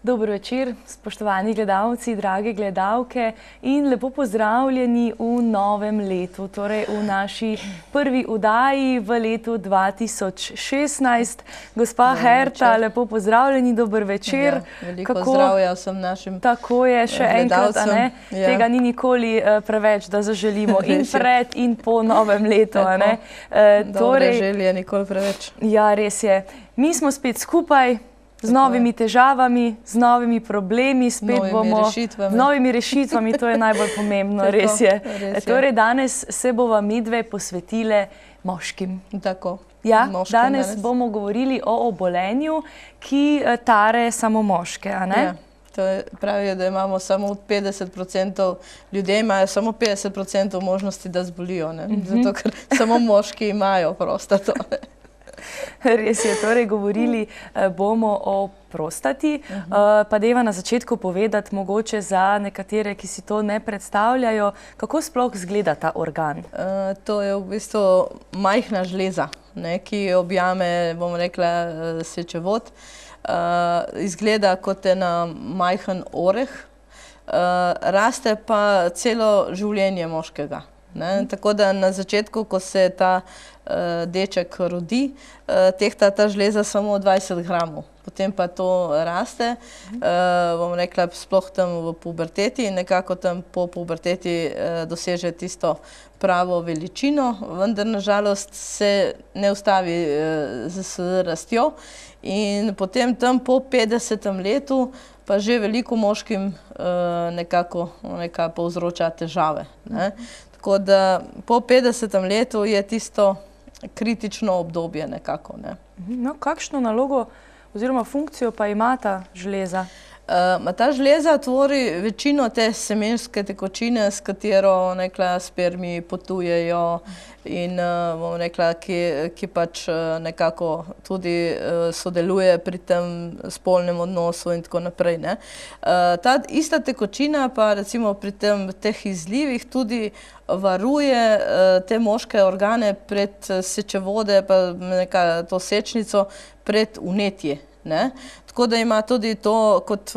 Dober večer, spoštovani gledalci, drage gledalke in lepo pozdravljeni v novem letu, torej v naši prvi oddaji v letu 2016. Gospa Herta, lepo pozdravljeni, dober večer. Ja, veliko zdravja vsem našim gledalcem. Tako je, še enkrat, a ne? Tega ni nikoli preveč, da zaželimo in pred in po novem letu, a ne? Dobre želje nikoli preveč. Ja, res je. Mi smo spet skupaj. Z novimi težavami, z novimi problemi, spet bomo z novimi rešitvami, to je najbolj pomembno, res je. Torej, danes se bova midve posvetile moškim. Tako. Ja, danes bomo govorili o obolenju, ki tare samo moške, a ne? Ja, pravijo, da imamo samo 50% ljudje imajo samo 50% možnosti, da zbolijo, ne? Zato, ker samo moški imajo prostato. Res je, torej govorili bomo o prostati, pa deva na začetku povedati mogoče za nekatere, ki si to ne predstavljajo, kako sploh izgleda ta organ? To je v bistvu majhna žleza, ki objame, bom rekla, sečevod. Izgleda kot ena majhen oreh, raste pa celo življenje moškega. Tako da na začetku, ko se ta deček rodi, tehta ta žleza samo 20 gramov. Potem pa to raste, bom rekla, sploh tam v puberteti in nekako tam po puberteti doseže tisto pravo veličino, vendar nažalost se ne ustavi s rastjo in potem tam po 50. letu pa že veliko moškim nekako povzroča težave. Tako da po 50. letu je tisto kritično obdobje nekako. No, kakšno nalogo oziroma funkcijo pa ima ta žleza? Ta žleza tvori večino te semenske tekočine, s katero spermi potujejo in bom rekla, ki pač nekako tudi sodeluje pri tem spolnem odnosu in tako naprej. Ta ista tekočina pa recimo pri teh izlivih tudi varuje te moške organe pred sečevode, pa to sečnico pred vnetje. Tako da ima tudi to kot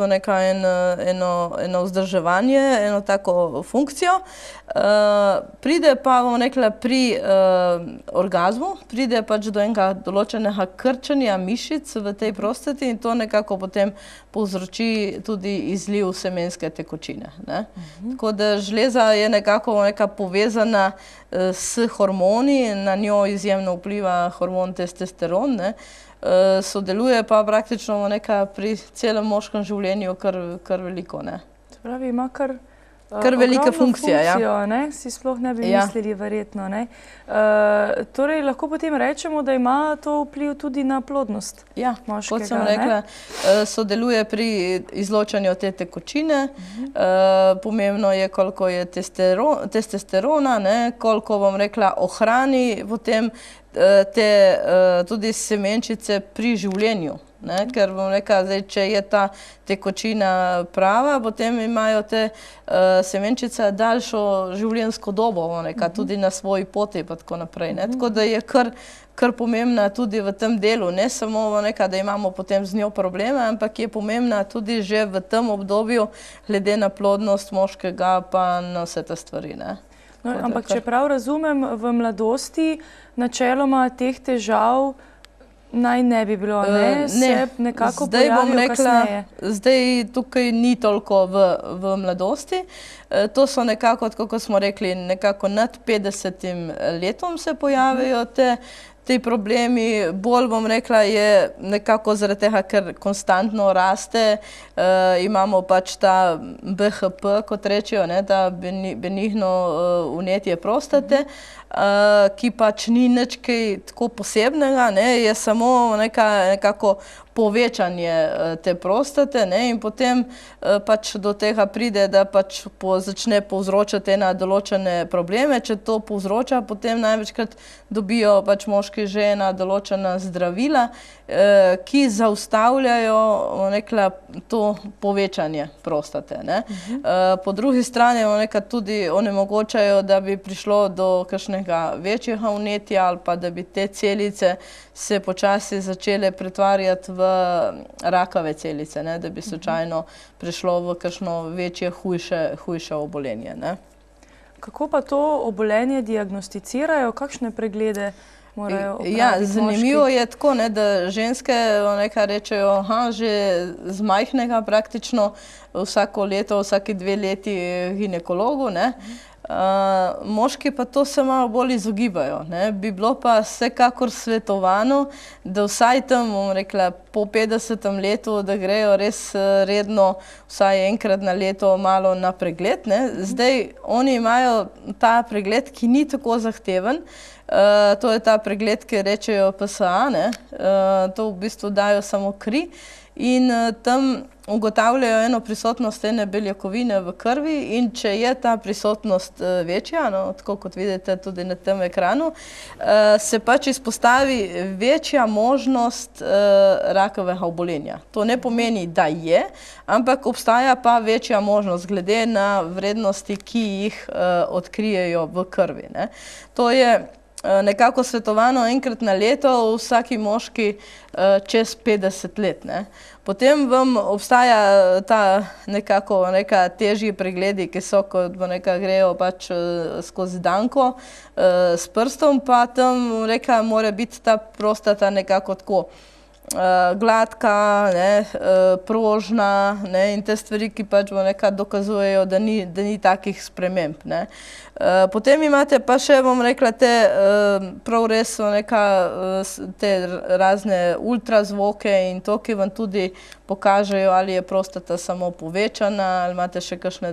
eno vzdrževanje, eno tako funkcijo. Pride pa, bom rekla, pri orgazmu, pride pač do enega določenega krčenja mišic v tej prostati in to nekako potem povzroči tudi izliv semenske tekočine. Tako da žleza je nekako povezana s hormoni, na njo izjemno vpliva hormon testosteron, sodeluje pa praktično pri celem moškem življenju kar veliko. Se pravi, ima kar velike funkcije. Si sploh ne bi mislili verjetno. Torej, lahko potem rečemo, da ima to vpliv tudi na plodnost moškega. Kot sem rekla, sodeluje pri izločanju te tekočine. Pomembno je, koliko je testosterona, koliko, bom rekla, ohrani potem tudi semenčice pri življenju. Ker bom rekla, če je ta tekočina prava, potem imajo te semenčice daljšo življenjsko dobo, tudi na svoji poti pa tako naprej. Tako da je kar pomembna tudi v tem delu. Ne samo, da imamo potem z njo probleme, ampak je pomembna tudi že v tem obdobju glede na plodnost moškega pa na vse te stvari. Ampak če prav razumem, v mladosti načeloma teh težav naj ne bi bilo, se nekako pojavijo kasneje. Zdaj tukaj ni toliko v mladosti. To so nekako, kot smo rekli, nekako nad 50. letom se pojavijo ti problemi. Bolj, bom rekla, je nekako zaradi tega, ker konstantno raste. Imamo pač ta BHP, kot rečejo, ta benigno vnetje prostate, ki pač ni nič kaj tako posebnega, je samo nekako povečanje te prostate in potem pač do tega pride, da pač začne povzročati ena določene probleme. Če to povzroča, potem največkrat dobijo pač moški že ena določena zdravila, ki zaustavljajo to povečanje prostate. Po drugi strani tudi onemogočajo, da bi prišlo do kakšnega večjega vnetja ali pa da bi te celice se počasi začele pretvarjati v v rakave celice, ne, da bi slučajno prišlo v kakšno večje, hujše obolenje, ne. Kako pa to obolenje diagnosticirajo? Kakšne preglede morajo opraviti moški? Zanimivo je tako, ne, da ženske nekaj rečejo, že z majhnega praktično vsako leto, vsaki 2 leti ginekologu, ne. Moški pa to se malo bolj izogibajo, ne. Bi bilo pa vsekakor svetovano, da vsaj tam, bom rekla, po 50. letu, da grejo res redno, vsaj enkrat na leto malo na pregled, ne. Zdaj, oni imajo ta pregled, ki ni tako zahteven. To je ta pregled, ki rečejo PSA, ne. To v bistvu dajo samo kri in tam ugotavljajo eno prisotnost ene beljakovine v krvi in če je ta prisotnost večja, no, tako kot vidite tudi na tem ekranu, se pač izpostavi večja možnost rakavega obolenja. To ne pomeni, da je, ampak obstaja pa večja možnost glede na vrednosti, ki jih odkrijejo v krvi, ne. To je nekako svetovano enkrat na leto vsaki moški čez 50 let, ne. Potem vam obstaja ta neka težji pregledi, ki so, ko grejo pač skozi danko s prstom, pa tam mora biti ta prostata nekako tako gladka, ne, prožna, ne, in te stvari, ki pač dokazujejo, da ni takih sprememb, ne. Potem imate pa še, bom rekla, te prav res te razne ultrazvoke in to, ki vam tudi pokažejo, ali je prostata samo povečana, ali imate še kakšne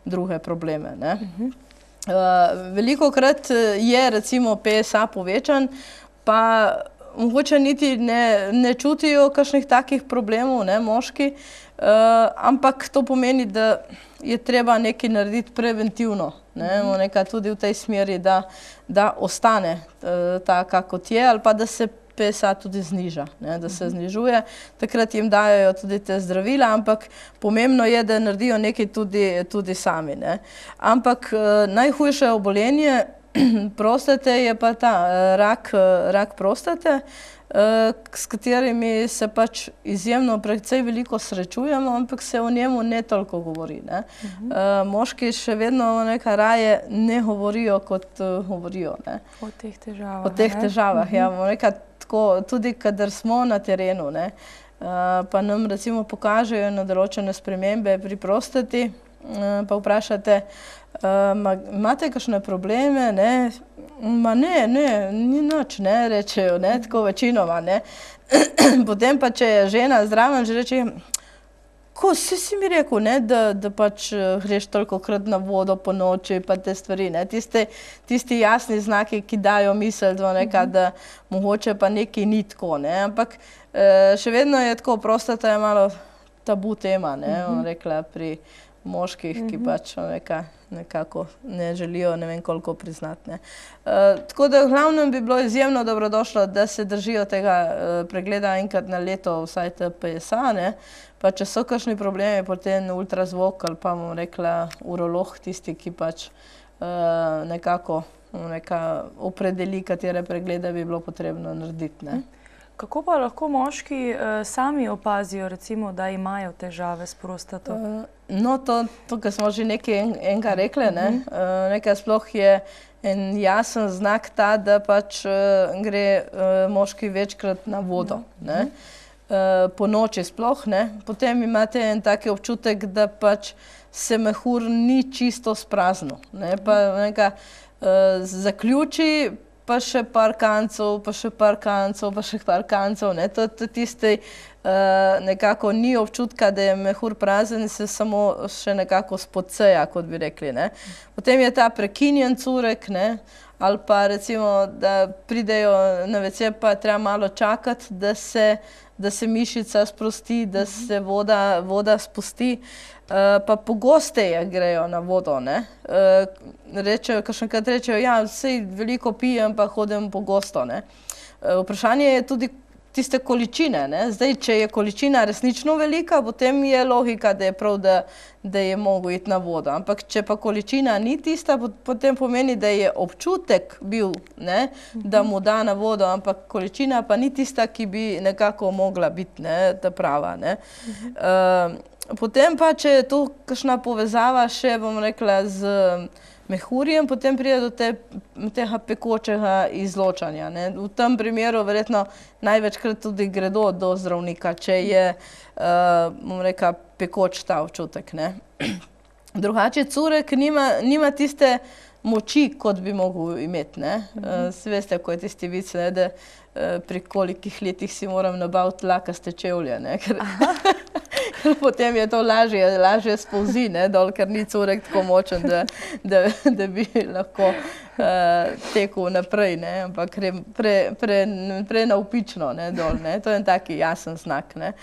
druge probleme, ne. Velikokrat je recimo PSA povečan, pa mogoče niti ne čutijo kakšnih takih problemov, ne, moški, ampak to pomeni, da je treba nekaj narediti preventivno, ne, tudi v tej smeri, da ostane taka, kot je, ali pa da se PSA tudi zniža, ne, da se znižuje. Takrat jim dajo tudi te zdravila, ampak pomembno je, da naredijo nekaj tudi sami, ne. Ampak najhujše obolenje prostate je pa ta rak prostate, s katerimi se pač izjemno precej veliko srečujemo, ampak se o njemu ne toliko govori, ne. Moški še vedno raje ne govorijo, kot govorijo, ne. O teh težavah. O teh težavah, ja. Bom rekla tako, tudi kadar smo na terenu, ne, pa nam recimo pokažejo na določene spremembe pri prostati, pa vprašate, imate kakšne probleme, ne? Ma ne, ni nič, ne, rečejo, ne, tako večinoma, ne. Potem pa, če je žena zraven, že reče, ko si mi rekel, ne, da pač greš tolikokrat na vodo po noči, pa te stvari, ne, tisti jasni znaki, ki dajo misel, da mogoče pa nekaj ni tako, ne, ampak še vedno je tako, prostata je malo tabu tema, ne, bom rekla, pri moških, ki pač nekako ne želijo ne vem koliko priznati, ne. Tako da v glavnem bi bilo izjemno dobrodošlo, da se držijo tega pregleda enkrat na leto, vsaj te PSA, ne. Pa če so kakšni problemi, potem ultrazvok ali pa, bom rekla, urolog, tisti, ki pač nekako opredeli, katere preglede bi bilo potrebno narediti, ne. Kako pa lahko moški sami opazijo, recimo, da imajo težave s prostato? No, to, kar smo že nekaj enega rekli, ne, nekaj sploh je en jasen znak ta, da pač gre moški večkrat na vodo, ne, po noči sploh, ne. Potem imate en tak občutek, da pač se mehur ni čisto sprazno, ne, pa zaključi, pa še par kancov, pa še par kancov, pa še par kancov, ne, to tisti nekako ni občutka, da je mehur prazen, se samo še nekako spodceja, kot bi rekli, ne. Potem je ta prekinjen curek, ne, ali pa recimo, da pridejo na WC, pa treba malo čakati, da se mišica sprosti, da se voda spusti, pa pogosteje grejo na vodo, ne. Rečejo, kakšenkrat rečejo, ja, saj veliko pijem, pa hodim pogosto, ne. Vprašanje je tudi, tiste količine, ne. Zdaj, če je količina resnično velika, potem je logika, da je prav, da je mogel iti na vodo. Ampak če pa količina ni tista, potem pomeni, da je občutek bil, ne, da mu da na vodo, ampak količina pa ni tista, ki bi nekako mogla biti, ne, ta prava, ne. Potem pa, če je to kakšna povezava še, bom rekla, z mehurjem, potem pride do tega pekočega izločanja, ne. V tem primeru verjetno največkrat tudi gredo do zdravnika, če je, bom rekla, pekoč ta občutek, ne. Drugače curek nima tiste moči, kot bi mogel imeti, ne. Saj veste, ko je tisti vic, ne, da pri kolikih letih si moram nabaviti lakaste čevlje, ne, ker potem je to lažje spolzi, ne, dol, ker ni curek tako močen, da bi lahko tekel naprej, ne, ampak gre navpično, ne, dol, ne. To je en taki jasen znak, ne.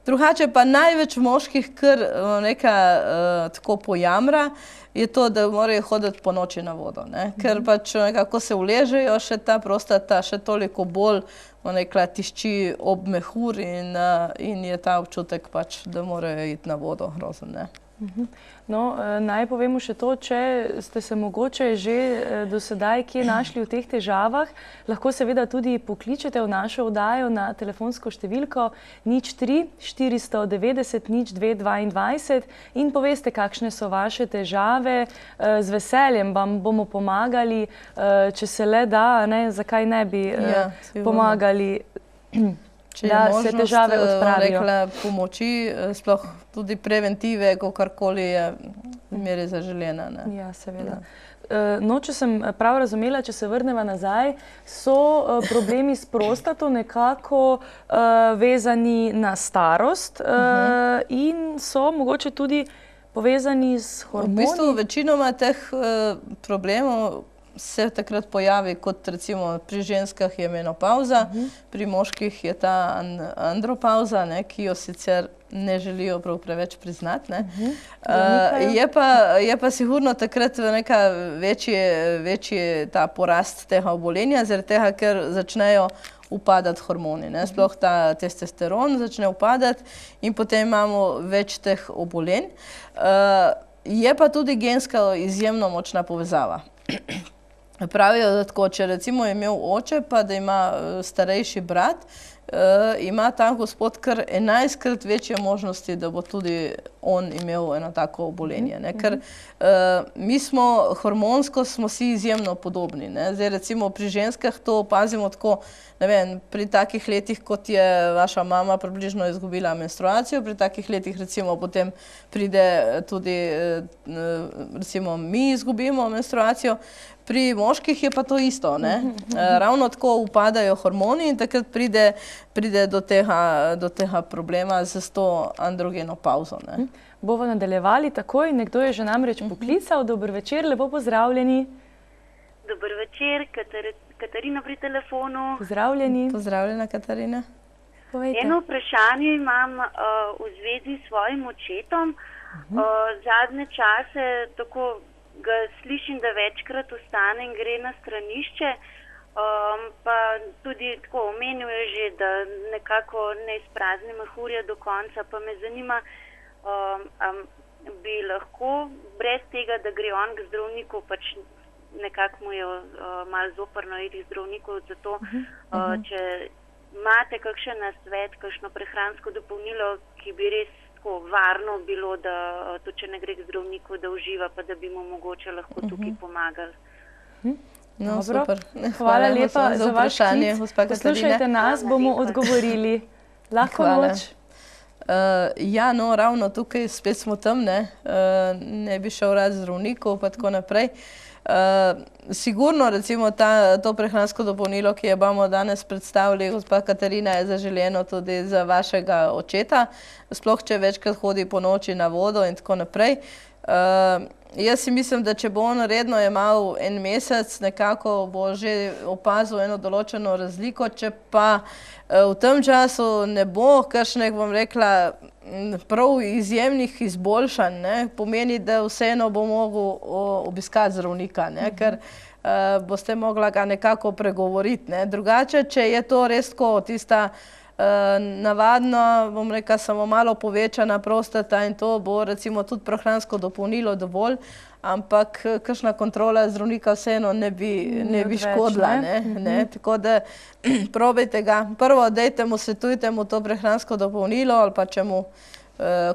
Drugače pa največ moških, kar tako pojamra, je to, da morajo hoditi po noči na vodo, ne. Ker pač nekako se uležejo, še ta prostata še toliko bolj, bom rekla, tišči ob mehur in je ta občutek pač, da morajo iti na vodo grozen, ne. No, naj povemo še to, če ste se mogoče že do sedaj kje našli v teh težavah, lahko seveda tudi pokličete v našo oddajo na telefonsko številko 03 490 0222 in poveste, kakšne so vaše težave. Z veseljem vam bomo pomagali, če se le da, ne, zakaj ne bi pomagali. Da se težave odpravijo. Rekla, pomoči, sploh tudi preventive, kakorkoli je meri zaželena, ne. Ja, seveda. No, če sem prav razumela, če se vrneva nazaj, so problemi s prostato nekako vezani na starost in so mogoče tudi povezani s hormoni. V bistvu večinoma teh problemov se takrat pojavi, kot recimo pri ženskah je menopavza, pri moških je ta andropavza, ne, ki jo sicer ne želijo prav preveč priznati, ne. Je pa sigurno takrat neka večji ta porast tega obolenja, zaradi tega, ker začnejo upadati hormoni, ne. Sploh ta testosteron začne upadati in potem imamo več teh obolenj. Je pa tudi genska izjemno močna povezava. Pravijo, da tako, če recimo je imel oče, pa da ima starejši brat, ima ta gospod kar 11-krat večje možnosti, da bo tudi on imel eno tako obolenje, ne. Ker mi smo, hormonsko smo si izjemno podobni, ne. Zdaj recimo pri ženskah to opazimo tako, ne vem, pri takih letih, kot je vaša mama približno izgubila menstruacijo, pri takih letih recimo potem pride tudi, recimo mi izgubimo menstruacijo, pri moških je pa to isto, ne. Ravno tako upadajo hormoni in takrat pride do tega problema z to androgeno pavzo, ne. Bomo nadaljevali takoj, nekdo je že namreč poklical. Dober večer, lepo pozdravljeni. Dober večer, Katarina pri telefonu. Pozdravljeni. Pozdravljena, Katarina. Povejte. Eno vprašanje imam v zvezi s svojim očetom. Zadnje čase tako ga slišim, da večkrat vstane in gre na stranišče, pa tudi tako omenil je že, da nekako ne izprazni mehurja do konca, pa me zanima, bi lahko brez tega, da gre on k zdravniku, pač nekako mu je malo zoprno iti k zdravniku, zato če imate kakšen nasvet, kakšno prehransko dopolnilo, ki bi res tako varno bilo, da tudi če ne gre k zdravniku, da uživa, pa da bi mu mogoče lahko tukaj pomagali. No, super. Hvala lepa za vaš klic. Poslušajte nas, bomo odgovorili. Lahko noč. Ja, no, ravno tukaj spet smo tam, ne. Ne bi šel rad zdravnikov, pa tako naprej. Sigurno, recimo, to prehransko dopolnilo, ki je bomo danes predstavili, gospa Katarina, je zaželeno tudi za vašega očeta, sploh če večkrat hodi po noči na vodo in tako naprej. Jaz si mislim, da če bo on redno jemal en mesec, nekako bo že opazil eno določeno razliko, če pa v tem času ne bo kakšnih, bom rekla, prav izjemnih izboljšanj, ne, pomeni, da vseeno bo mogel obiskati zdravnika, ne, ker boste mogla ga nekako pregovoriti, ne. Drugače, če je to res tako tista navadno, bom rekla, samo malo povečana prostata in to bo recimo tudi prehransko dopolnilo dovolj, ampak kakšna kontrola zdravnika vseeno ne bi škodila, ne. Tako da probajte ga. Prvo, dajte mu, svetujte mu to prehransko dopolnilo ali pa če mu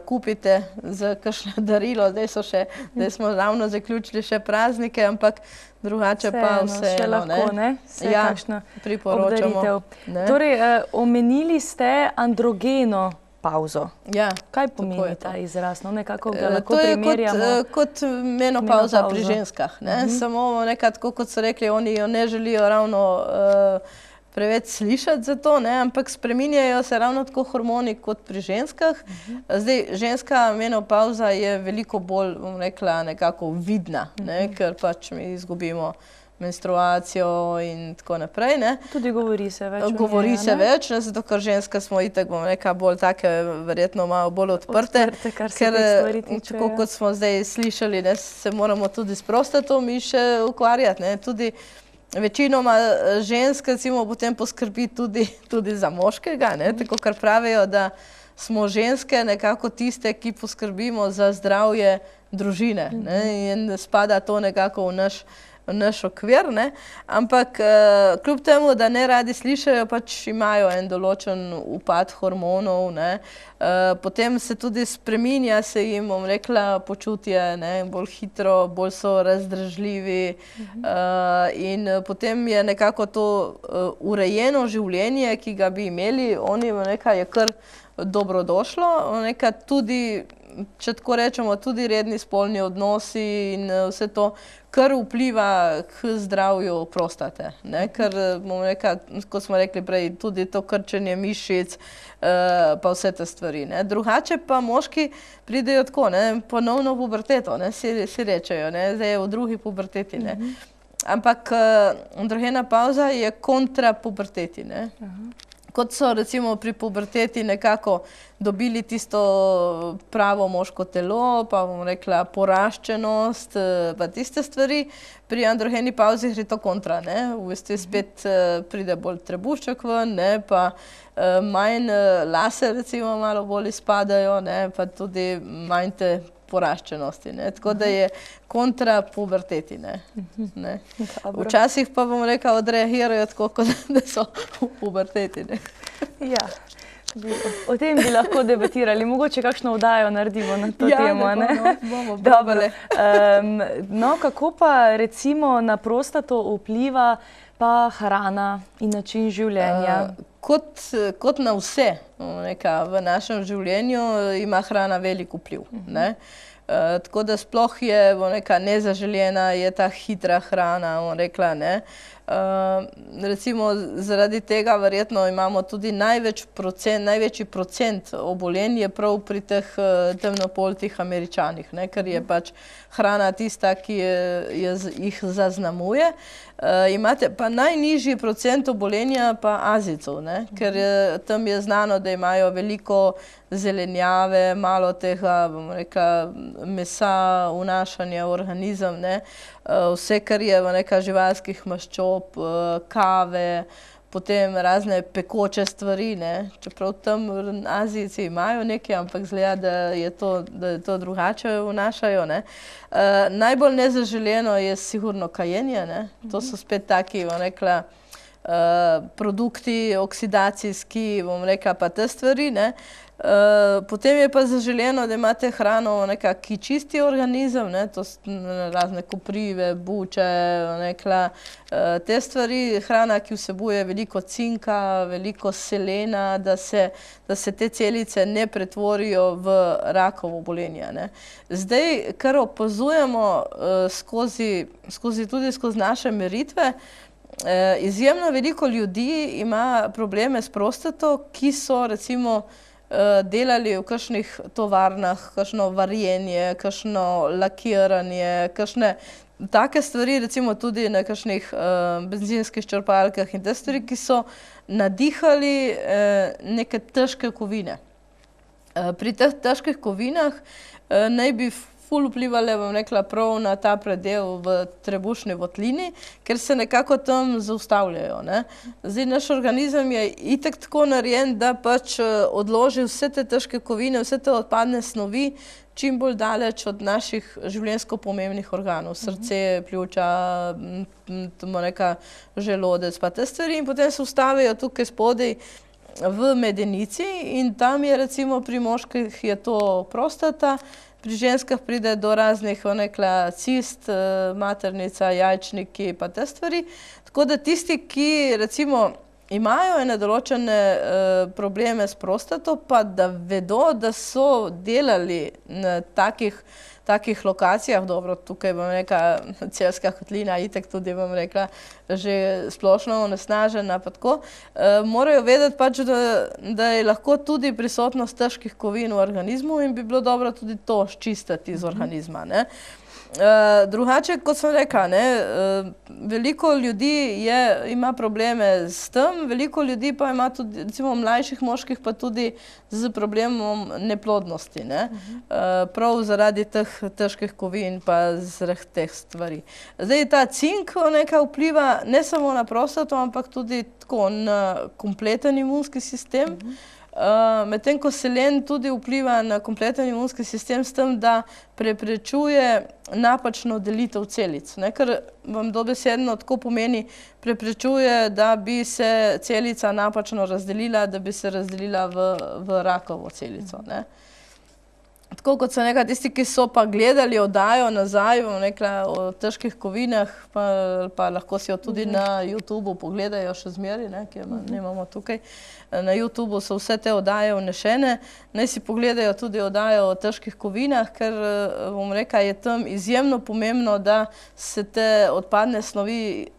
kupite za kakšno darilo. Zdaj smo ravno zaključili še praznike, ampak drugače pa vseeno. Še lahko, ne? Ja, priporočamo. Torej, omenili ste androgeno pavzo. Ja. Kaj pomeni ta izraz? Nekako ga lahko primerjamo. To je kot menopavza pri ženskah. Samo nekako, kot so rekli, oni jo ne želijo ravno preveč slišati za to, ampak spreminjajo se ravno tako hormoni kot pri ženskah. Zdaj, ženska menopavza je veliko bolj, bom rekla, nekako vidna, ker pač mi izgubimo menstruacijo in tako naprej. Tudi govori se več. Govori se več, zato ker ženske smo itak, bom rekla, bolj take, verjetno malo bolj odprte. Ker, tako kot smo zdaj slišali, se moramo tudi s prostato mi še ukvarjati. Tudi večinoma žensk, recimo, potem poskrbi tudi za moškega, tako kar pravijo, da smo ženske nekako tiste, ki poskrbimo za zdravje družine, in spada to nekako v naš okvir, ampak kljub temu, da ne radi slišajo, pač imajo en določen upad hormonov, potem se tudi spreminja se jim, bom rekla, počutje, bolj hitro, bolj so razdražljivi in potem je nekako to urejeno življenje, ki ga bi imeli, oni je kar dobrodošlo, tudi, če tako rečemo, tudi redni spolni odnosi in vse to, kar vpliva k zdravju prostate. Ker, bom rekla, kot smo rekli prej, tudi to krčenje mišic, pa vse te stvari. Drugače pa moški pridejo tako, ponovno v puberteto, si rečejo, zdaj je v drugi puberteti. Ampak androgena pavza je kontra puberteti. Kot so recimo pri puberteti nekako dobili tisto pravo moško telo, pa bom rekla poraščenost, pa tiste stvari, pri androgeni pavzi gre to kontra. V bistvu spet pride bolj trebušček ven, pa manj lase recimo malo bolj izpadajo, pa tudi manj te poraščenosti. Tako da je kontra puberteti. Včasih pa, bom rekla, odreagirajo tako, kot da so v puberteti. Ja, o tem bi lahko debatirali. Mogoče kakšno oddajo naredimo na to temo. Ja, bomo probali. No, kako pa recimo na prostato vpliva pa hrana in način življenja? Kot na vse v našem življenju ima hrana velik vpliv. Tako da sploh je nezaželjena, je ta hitra hrana, recimo zaradi tega verjetno imamo tudi največji procent obolenj je prav pri teh temnopoltih Američanih, ker je pač hrana tista, ki jih zaznamuje. Imate pa najnižji procent obolenja pa Azijcev, ker tam je znano, da imajo veliko zelenjave, malo tega, bom rekla, mesa, vnašanja v organizem, vse, kar je živalskih maščob, kave, potem razne pekoče stvari, čeprav tam Azijci imajo nekaj, ampak zgleda, da je to drugače vnašajo. Najbolj nezaželjeno je sigurno kajenje, to so spet taki, bom rekla, produkti oksidacijski, bom rekla, pa te stvari. Potem je pa zaželjeno, da imate hrano, ki čisti organizem, to so razne koprive, buče, te stvari, hrana, ki vsebuje veliko cinka, veliko selena, da se te celice ne pretvorijo v rakovo obolenje. Zdaj, kar opazujemo tudi skozi naše meritve, izjemno veliko ljudi ima probleme s prostato, ki so recimo delali v kakšnih tovarnah, kakšno varjenje, kakšno lakiranje, kakšne take stvari, recimo tudi na kakšnih benzinskih črpalkah in te stvari, ki so nadihali neke težke kovine. Pri teh težkih kovinah naj bi ful vplivale, bom rekla, prav na ta predel v trebušni votlini, ker se nekako tam zaustavljajo, ne. Zdaj, naš organizem je itak tako narejen, da pač odloži vse te težke kovine, vse te odpadne snovi čim bolj daleč od naših življenjsko pomembnih organov, srce, pljuča, neka želodec, pa te stvari, in potem se ustavijo tukaj spodaj v medenici in tam je recimo pri moških je to prostata, pri ženskah pride do raznih, nekla, cist, maternica, jajčniki, pa te stvari. Tako da tisti, ki recimo imajo ene določene probleme s prostato, pa da vedo, da so delali na takih lokacijah, dobro, tukaj bom rekla, Celjska kotlina, itak tudi bom rekla, že splošno onesnažena, pa tako, morajo vedeti pač, da je lahko tudi prisotnost težkih kovin v organizmu in bi bilo dobro tudi to sčistiti iz organizma, ne. Drugače, kot sem rekla, ne, veliko ljudi ima probleme s tem, veliko ljudi pa ima tudi, recimo mlajših moških, pa tudi z problemom neplodnosti, ne. Prav zaradi teh težkih kovin pa zaradi teh stvari. Zdaj, ta cink nekaj vpliva ne samo na prostato, ampak tudi tako na kompleten imunski sistem. Medtem ko selen tudi vpliva na kompleten imunski sistem s tem, da preprečuje napačno delitev celic, ne, ker vam dobesedno tako pomeni, preprečuje, da bi se celica napačno razdelila, da bi se razdelila v rakovo celico, ne. Tako kot sem rekla, tisti, ki so pa gledali oddajo nazaj, bom rekla, o težkih kovinah, pa lahko si jo tudi na YouTubu pogledajo še zmeri, ne, ki jo nemamo tukaj. Na YouTubu so vse te oddaje vnešene. Naj si pogledajo tudi oddajo o težkih kovinah, ker, bom rekla, je tam izjemno pomembno, da se te odpadne snovi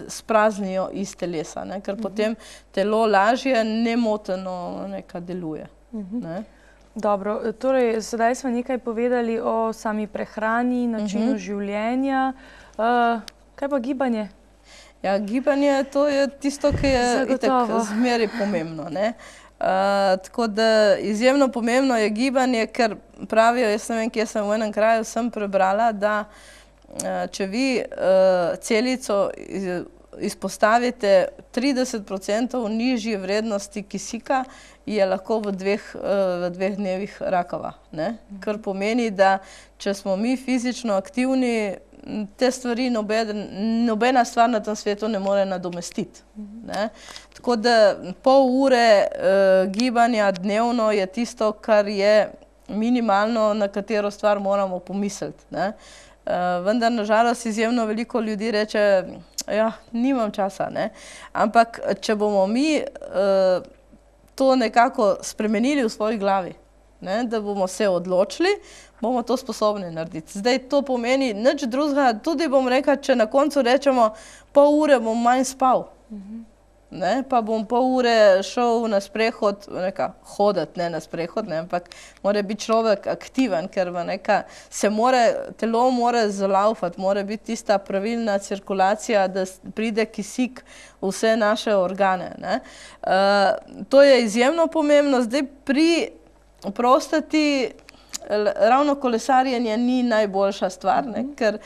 spraznijo iz telesa, ne, ker potem telo lažje nemoteno deluje, ne. Dobro, torej sedaj smo nekaj povedali o sami prehrani, načinu življenja. Kaj pa gibanje? Ja, gibanje, to je tisto, ki je itak zmeri pomembno, ne. Tako da izjemno pomembno je gibanje, ker pravijo, jaz ne vem, kje sem v enem kraju sem prebrala, da če vi celico izpostavite 30% nižji vrednosti kisika, je lahko v dveh dnevih rakava, ne. Kar pomeni, da če smo mi fizično aktivni, te stvari nobena stvar na tem svetu ne more nadomestiti, ne. Tako da pol ure gibanja dnevno je tisto, kar je minimalno, na katero stvar moramo pomisliti, ne. Vendar nažalost izjemno veliko ljudi reče, ja, nimam časa, ne. Ampak če bomo mi to nekako spremenili v svoji glavi, ne, da bomo se odločili, bomo to sposobni narediti. Zdaj, to pomeni nič drugega, tudi bom rekla, če na koncu rečemo, pol ure bom manj spal, ne, pa bom pol ure šel na sprehod, hoditi, ne na sprehod, ne, ampak mora biti človek aktiven, ker telo mora zalaufati, mora biti tista pravilna cirkulacija, da pride kisik v vse naše organe, ne. To je izjemno pomembno. Zdaj, pri prostati ravno kolesarjenje ni najboljša stvar, ne, ker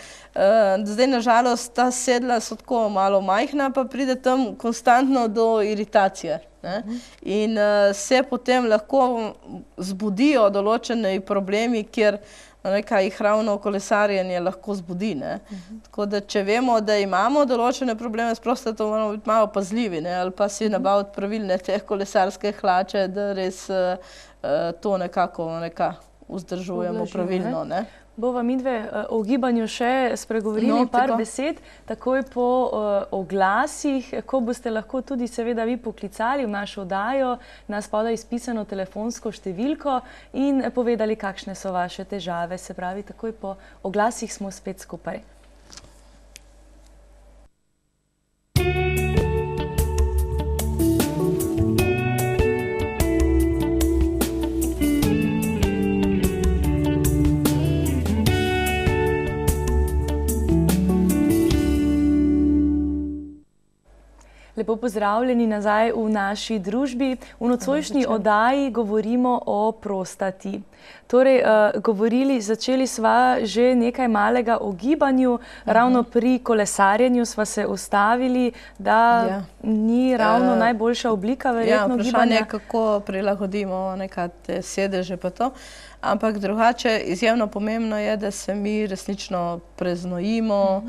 zdaj nažalost ta sedla so tako malo majhna, pa pride tam konstantno do iritacije, ne, in se potem lahko zbudijo določeni problemi, kjer jih ravno kolesarjenje lahko zbudi, ne. Tako da, če vemo, da imamo določene probleme s prostato, moramo biti malo pazljivi, ne, ali pa si nabaviti pravilne te kolesarske hlače, da res to nekako vzdržujemo pravilno, ne. Bova midve o gibanju še spregovorili par besed, takoj po oglasih, ko boste lahko tudi seveda vi poklicali v našo oddajo na spodaj izpisano telefonsko številko in povedali, kakšne so vaše težave. Se pravi, takoj po oglasih smo spet skupaj. lepo pozdravljeni nazaj v naši družbi. V nocojšnji oddaji govorimo o prostati. Torej, začeli sva že nekaj malega o gibanju, ravno pri kolesarjenju sva se ustavili, da ni ravno najboljša oblika verjetno gibanja. Vprašanje je, kako prilagodimo te sedeže pa to. Ampak drugače, izjemno pomembno je, da se mi resnično preznojimo,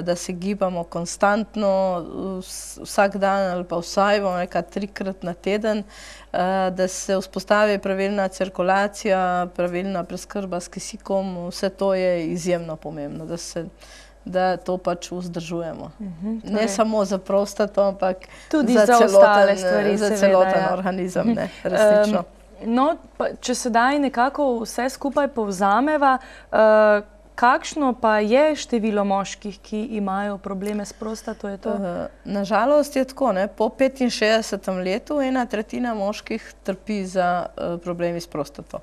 da se gibamo konstantno, vsak dan ali pa vsaj 3-krat na teden, da se vzpostavi pravilna cirkulacija, pravilna preskrba s kisikom, vse to je izjemno pomembno, da to pač vzdržujemo. Ne samo za prostato, ampak tudi za ostale stvari, za celoten organizem, resnično. No, če sedaj nekako vse skupaj povzameva, kakšno pa je število moških, ki imajo probleme s prostato? Nažalost je tako, po 65. letu 1/3 moških trpi za problemi s prostato.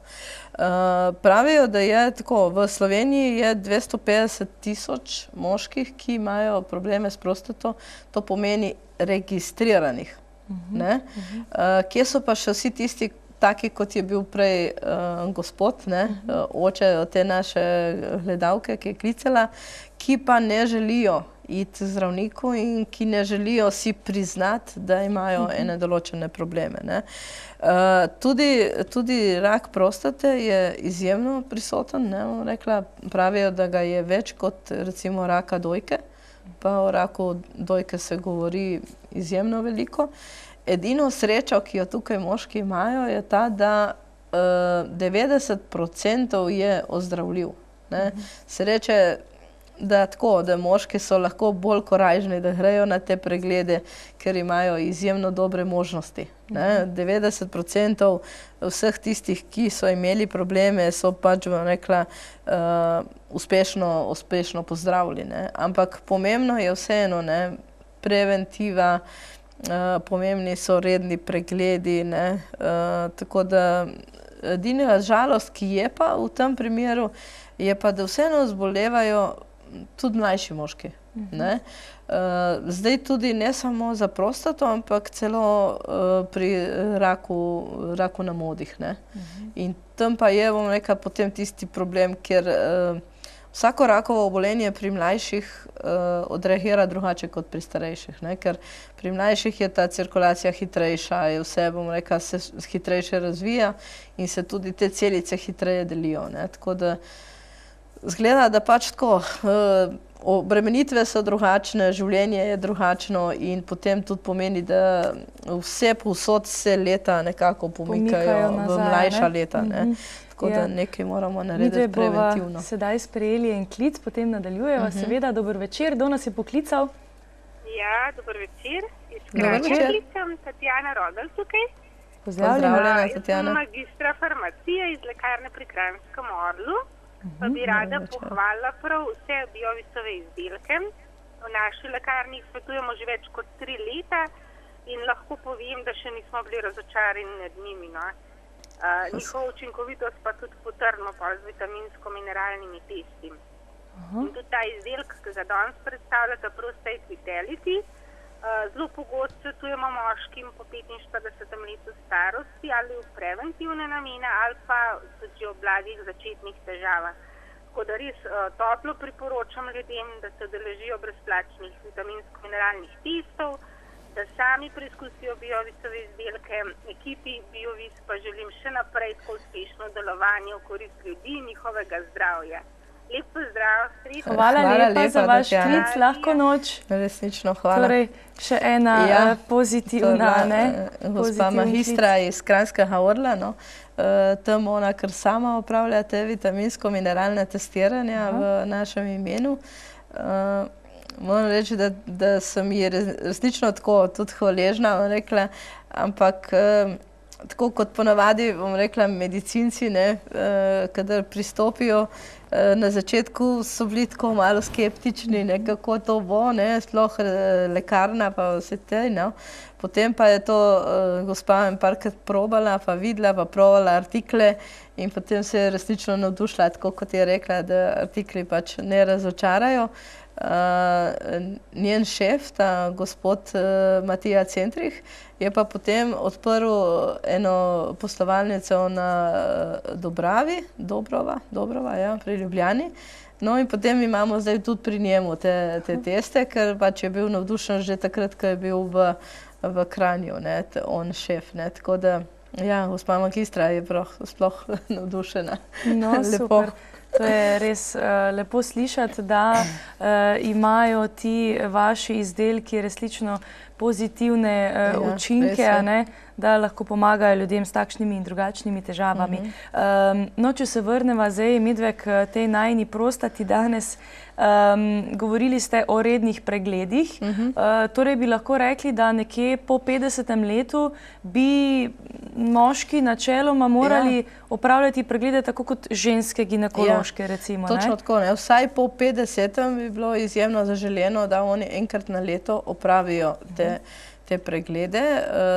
Pravijo, da je tako, v Sloveniji je 250 000 moških, ki imajo probleme s prostato, to pomeni registriranih. Kje so pa še vsi tisti, taki, kot je bil prej gospod, oče te naše gledalke, ki je klicala, ki pa ne želijo iti zdravniku in ki ne želijo si priznati, da imajo ene določene probleme. Tudi rak prostate je izjemno prisoten, pravijo, da ga je več kot recimo raka dojke, pa o raku dojke se govori izjemno veliko. Edino srečo, ki jo tukaj moški imajo, je ta, da 90% je ozdravljiv. Se reče, da moški so lahko bolj korajžni, da grejo na te preglede, ker imajo izjemno dobre možnosti. 90% vseh tistih, ki so imeli probleme, so pač, bom rekla, uspešno pozdravili. Ampak pomembno je vseeno preventiva, pomembni so redni pregledi, tako da edina žalost, ki je pa v tem primeru, je pa, da vseeno zbolevajo tudi mlajši moški. Zdaj tudi ne samo za prostato, ampak celo pri raku na modih. In tam pa je, bom rekla, potem tisti problem, ker vsako rakovo obolenje pri mlajših odreagira drugače kot pri starejših, ker pri mlajših je ta cirkulacija hitrejša, je vse, bom rekla, se hitrejše razvija in se tudi te celice hitreje delijo. Tako da zgleda, da pač tako, obremenitve so drugačne, življenje je drugačno in potem tudi pomeni, da vse povsod se leta nekako pomikajo v mlajša leta. Tako da nekaj moramo narediti preventivno. Mi bova sedaj sprejeli en klic, potem nadaljujeva. Seveda, dober večer. Kdo nas je poklical? Ja, dober večer. Iz Kranjske klicam, Tatjana Rogelj tukaj. Pozdravljena, Tatjana. Jaz sem magistra farmacije iz lekarne pri Kranjskem Orlu, pa bi rada pohvalila prav vse Biovisove izdelke. V naši lekarni jih svetujemo že več kot 3 leta in lahko povem, da še nismo bili razočarani nad njimi. Njihova učinkovitost pa tudi potrjeno z vitaminsko-mineralnimi testi. In tudi ta izdelek, ki ga danes predstavljata, Prostate Vitality, zelo pogosto svetujemo moškim po 45. letu starosti ali v preventivne namene ali pa tudi v blagih začetnih težavah. Tako da res toplo priporočam ljudem, da se udeležijo brezplačnih vitaminsko-mineralnih testov, da sami preizkusijo Biovisove izdelke. Ekipi Biovis pa želim še naprej tako uspešno delovanje v korist ljudi in njihovega zdravja. Lep pozdrav, srečno. Hvala lepa za vaš klic, lahko noč. Resnično, hvala. Torej, še ena pozitivna, gospa magistra iz Kranjskega Orla, tam ona kar sama opravlja te vitaminsko-mineralne testiranja v našem imenu. Moram reči, da sem ji resnično tako tudi hvaležna, ampak tako kot ponavadi, bom rekla, medicinci, kadar pristopijo Na začetku so bili tako malo skeptični, ne, kako to bo, ne, sploh lekarna pa vse te, no. Potem pa je to gospa parkrat probala, pa videla, pa provala artikle in potem se je resnično navdušila, tako kot je rekla, da artikli pač ne razočarajo. Njen šef, ta gospod Matija Centrih, je pa potem odprl eno poslovalnico na Dobravi, Dobrova, ja, pri Ljubljani. No in potem imamo zdaj tudi pri njemu te teste, ker pač je bil navdušen že takrat, ko je bil v Kranju, ne, on šef, ne, tako da, ja, gospa magistra je sploh navdušena. No, super. To je res lepo slišati, da imajo ti vaši izdelki resnično pozitivne učinke, ne, da lahko pomagajo ljudem s takšnimi in drugačnimi težavami. No, če se vrneva zdaj midve k tej najini prostati danes, govorili ste o rednih pregledih, torej bi lahko rekli, da nekje po 50. letu bi moški načeloma morali opravljati preglede tako kot ženske ginekološke, recimo. Točno tako, ne. Vsaj po 50. bi bilo izjemno zaželeno, da oni enkrat na leto opravijo te preglede,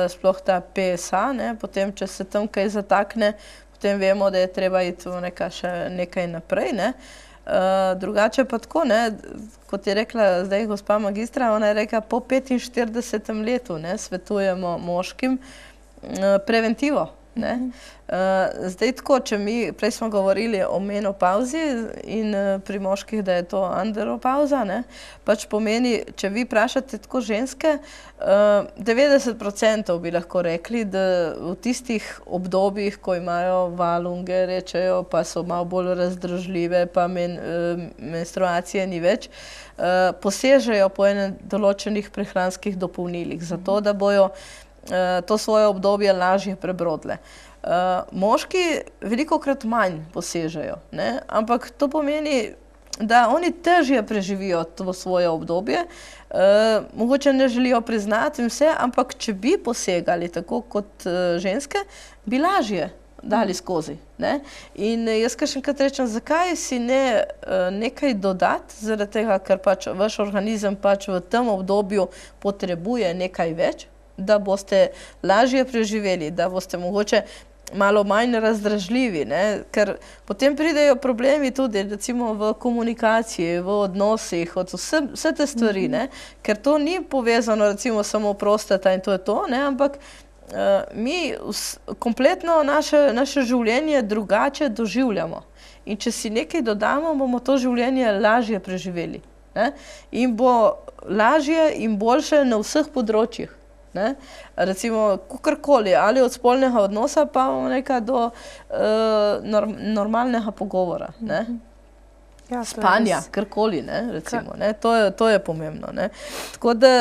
sploh ta PSA, ne, potem, če se tam kaj zatakne, potem vemo, da je treba iti še nekaj naprej, ne. Drugače pa tako, ne, kot je rekla zdaj gospa magistra, ona je rekla, po 45. letu, ne, svetujemo moškim preventivo, ne. Zdaj tako, če prej smo govorili o menopauzi in pri moških, da je to andropauza, ne, pač pomeni, če vi vprašate tako ženske, 90% bi lahko rekli, da v tistih obdobjih, ko imajo valunge, rečejo, pa so malo bolj razdražljive, pa menstruacije ni več, posežejo po določenih prehranskih dopolnilih, zato da bojo to svoje obdobje lažje prebrodile. Moški velikokrat manj posežejo, ne? Ampak to pomeni, da oni težje preživijo to svoje obdobje, mogoče ne želijo priznati in vse, ampak če bi posegali tako kot ženske, bi lažje dali skozi, ne? In jaz kar še enkrat rečem, zakaj si ne nekaj dodati, zaradi tega, ker pač vaš organizem pač v tem obdobju potrebuje nekaj več, da boste lažje preživeli, da boste mogoče malo manj razdražljivi, ne, ker potem pridejo problemi tudi, recimo v komunikaciji, v odnosih, vse te stvari, ne, ker to ni povezano recimo samo prostata in to je to, ne, ampak mi kompletno naše življenje drugače doživljamo. In če si nekaj dodamo, bomo to življenje lažje preživeli, ne, in bo lažje in boljše na vseh področjih. Ne? Recimo, kakorkoli, ali od spolnega odnosa pa nekaj do normalnega pogovora, ne? Ja, spanja, karkoli, ne, recimo, ne? To je pomembno, ne? Tako da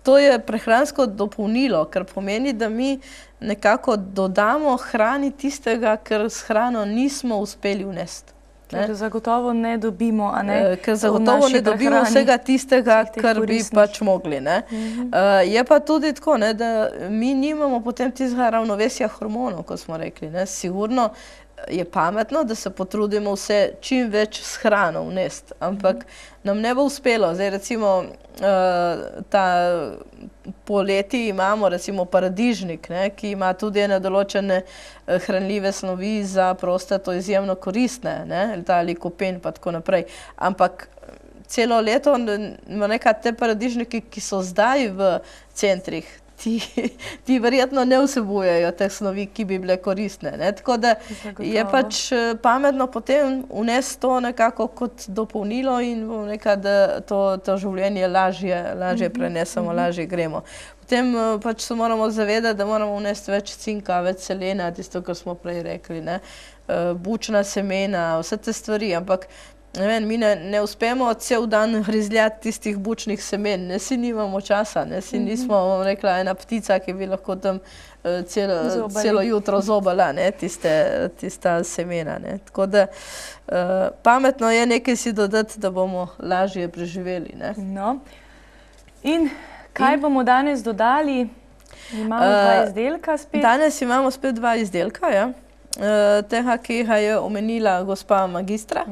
to je prehransko dopolnilo, kar pomeni, da mi nekako dodamo hrani tistega, kar s hrano nismo uspeli vnesti. Ker zagotovo ne dobimo, a ne, ker zagotovo ne dobimo vsega tistega, kar bi pač mogli, ne. Je pa tudi tako, ne, da mi nimamo potem tistega ravnovesja hormonov, kot smo rekli, ne. Sigurno je pametno, da se potrudimo vse čim več s hrano vnesti, ampak nam ne bo uspelo. Zdaj recimo poleti imamo recimo paradižnik, ne, ki ima tudi ene določene hranljive snovi za prostato izjemno koristne, ne, ta likopen pa tako naprej. Ampak celo leto nekaj te paradižniki, ki so zdaj v centrih, ti verjetno ne vsebujejo teh snovi, ki bi bile koristne, ne, tako da je pač pametno potem vnesti to nekako kot dopolnilo in nekaj, da to življenje lažje prenesemo, lažje gremo. Potem pač se moramo zavedati, da moramo vnesti več cinka, več selena, tisto, kar smo prej rekli, ne, bučna semena, vse te stvari, ampak ne vem, mi ne uspemo cel dan hrizljati tistih bučnih semen, ne, si nimamo časa, ne, si nismo, rekla, ena ptica, ki bi lahko tam celo jutro zobala, ne, tista semena, ne. Tako da pametno je nekaj si dodati, da bomo lažje preživeli, ne. No, in kaj bomo danes dodali? Imamo dva izdelka spet? Danes imamo spet dva izdelka, ja. tega, ki ga je omenila gospa magistra.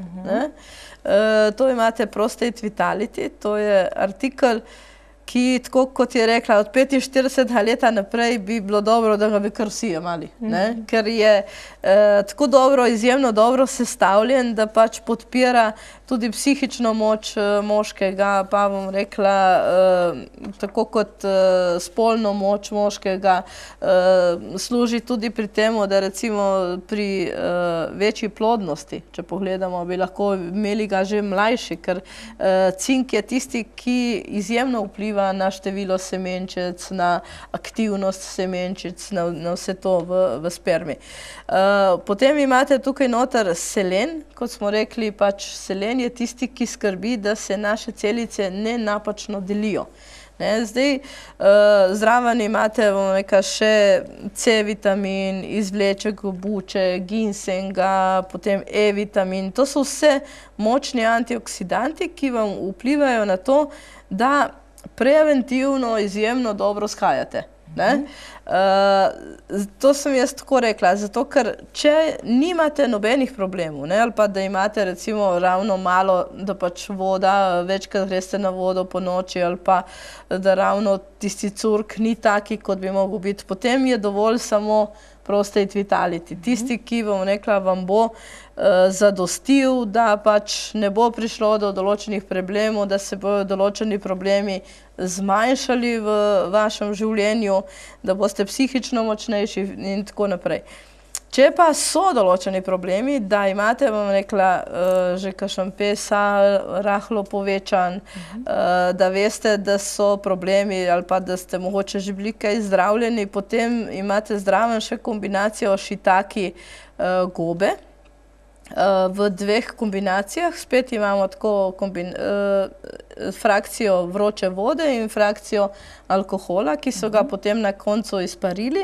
To imate Prostate Vitality, to je artikel, ki, tako kot je rekla, od 45 leta naprej bi bilo dobro, da ga bi kar vsi jemali, ker je tako dobro, izjemno dobro sestavljen, da pač podpira tudi psihično moč moškega, pa bom rekla, tako kot spolno moč moškega, služi tudi pri temu, da recimo pri večji plodnosti, če pogledamo, bi lahko imeli ga že mlajši, ker cink je tisti, ki izjemno vpliva na število semenčic, na aktivnost semenčic, na vse to v spermi. Potem imate tukaj noter selen, kot smo rekli, pač selen je tisti, ki skrbi, da se naše celice ne napačno delijo. Zdaj, zraven imate še C-vitamin, izvleček buče, ginsenga, potem E-vitamin. To so vse močni antioksidanti, ki vam vplivajo na to, da preventivno izjemno dobro shajate. To sem jaz tako rekla, zato ker če nimate nobenih problemov, ali pa da imate recimo ravno malo, da pač voda, večkrat greste na vodo po noči, ali pa da ravno tisti curk ni taki, kot bi mogel biti, potem je dovolj samo Prostate Vitality. Tisti, ki vam bo zadostil, da pač ne bo prišlo do določenih problemov, da se bodo določeni problemi zmanjšali v vašem življenju, da boste psihično močnejši in tako naprej. Če pa so določeni problemi, da imate, bom rekla, že kakšen PSA rahlo povečan, da veste, da so problemi ali pa da ste mogoče že bili kaj zdravljeni, potem imate zraven še kombinacijo shiitake gobe. V dveh kombinacijah, spet imamo tako frakcijo vroče vode in frakcijo alkohola, ki so ga potem na koncu izparili,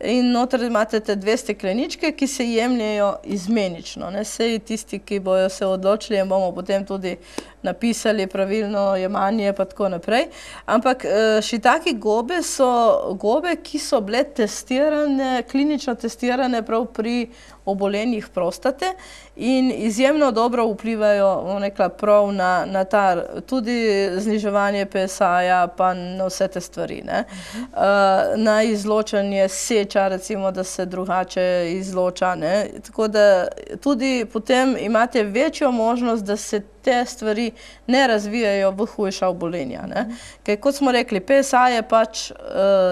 in noter imate te dve stekleničke, ki se jemljejo izmenično. Sej tisti, ki bojo se odločili, in bomo potem tudi napisali pravilno jemanje pa tako naprej. Ampak shiitake gobe so gobe, ki so bile testirane, klinično testirane prav pri obolenjih prostate in izjemno dobro vplivajo, bom rekla, prav na ta tudi zniževanje PSA-ja pa na vse te stvari. Na izločanje seča, recimo, da se drugače izloča. Tako da tudi potem imate večjo možnost, da se te stvari ne razvijajo v hujša obolenja. Ker kot smo rekli, PSA je pač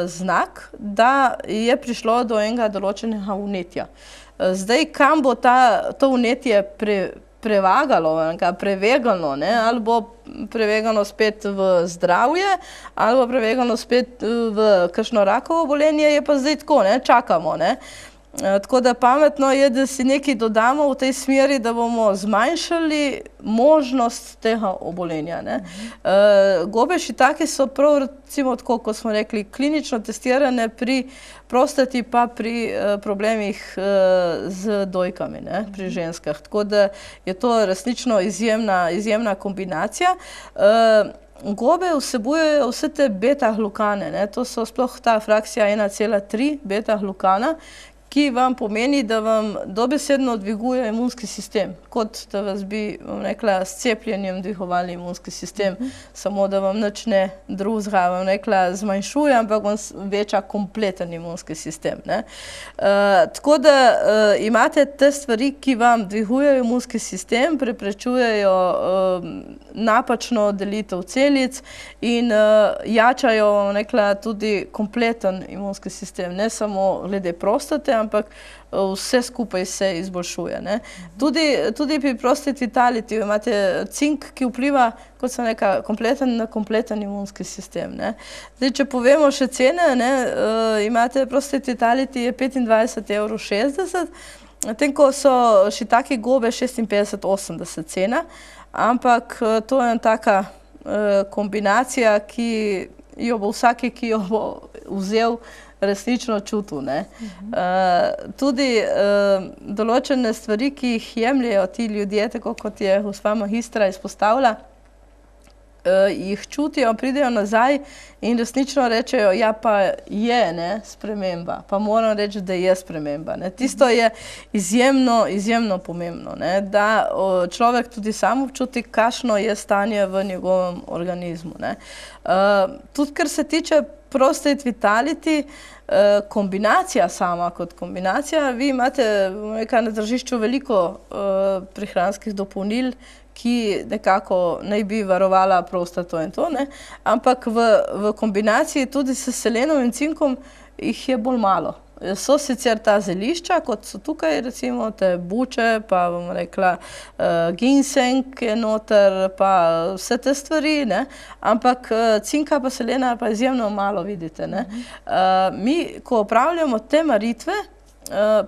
znak, da je prišlo do enega določenega vnetja. Zdaj, kam bo to vnetje prevagalo, prevegano, ali bo prevegano spet v zdravje, ali bo prevegano spet v kakšno rakovo obolenje, je pa zdaj tako, čakamo. Tako da pametno je, da si nekaj dodamo v tej smeri, da bomo zmanjšali možnost tega obolenja. Gobe shiitake so prav, recimo tako, kot smo rekli, klinično testirane pri prostati pa pri problemih z dojkami, pri ženskah. Tako da je to resnično izjemna kombinacija. Gobe vsebujejo vse te beta-glukane, to so sploh ta frakcija 1,3 beta-glukana, ki vam pomeni, da vam dobesedno dviguje imunski sistem, kot da vas bi, bom rekla, s cepljenjem dvigovali imunski sistem, samo da vam nič ne drugega, bom rekla, zmanjšuje, ampak vam veča kompleten imunski sistem. Tako da imate te stvari, ki vam dvigujejo imunski sistem, preprečujejo napačno delitev celic in jačajo, bom rekla, tudi kompleten imunski sistem, ne samo glede prostate, ampak vse skupaj se izboljšuje. Tudi pri Prostate Vitality imate cink, ki vpliva, kot sem rekla, na kompleten imunski sistem. Zdaj, če povemo še cene, imate Prostate Vitality je 25,60 €, tem ko so shiitake gobe 56,80 cena, ampak to je taka kombinacija, ki jo bo vsaki, ki jo bo vzel, resnično čutil. Tudi določene stvari, ki jih jemljejo ti ljudje, tako kot je gospa magistra izpostavila, jih čutijo, pridejo nazaj in resnično rečejo, ja pa je, ne, sprememba. Pa moram reči, da je sprememba. Ne. Tisto je izjemno pomembno, ne, da človek tudi sam občuti, kakšno je stanje v njegovem organizmu. Ne. Tudi, kar se tiče prostate vitality, kombinacija sama kot kombinacija, vi imate na tržišču veliko prehranskih dopolnil, ki nekako naj bi varovala prostato in to, ne? Ampak v kombinaciji tudi s selenom in cinkom jih je bolj malo. So sicer ta zelišča, kot so tukaj, recimo te buče, pa bom rekla ginseng je noter, pa vse te stvari, ne? Ampak cinka pa selena pa izjemno malo vidite, ne? Mi, ko opravljamo te maritve,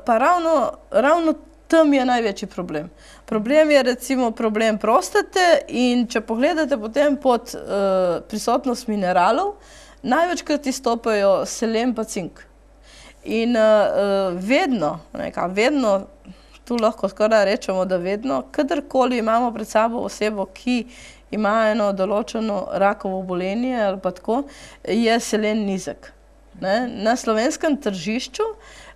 pa ravno tam je največji problem. Problem je recimo problem prostate in če pogledate potem pod prisotnost mineralov, največkrat izstopajo selen pa cink. In vedno, tu lahko skoraj rečemo, da vedno, kadarkoli imamo pred sabo osebo, ki ima eno določeno rakovo obolenje ali pa tako, je selen nizek. Na slovenskem tržišču,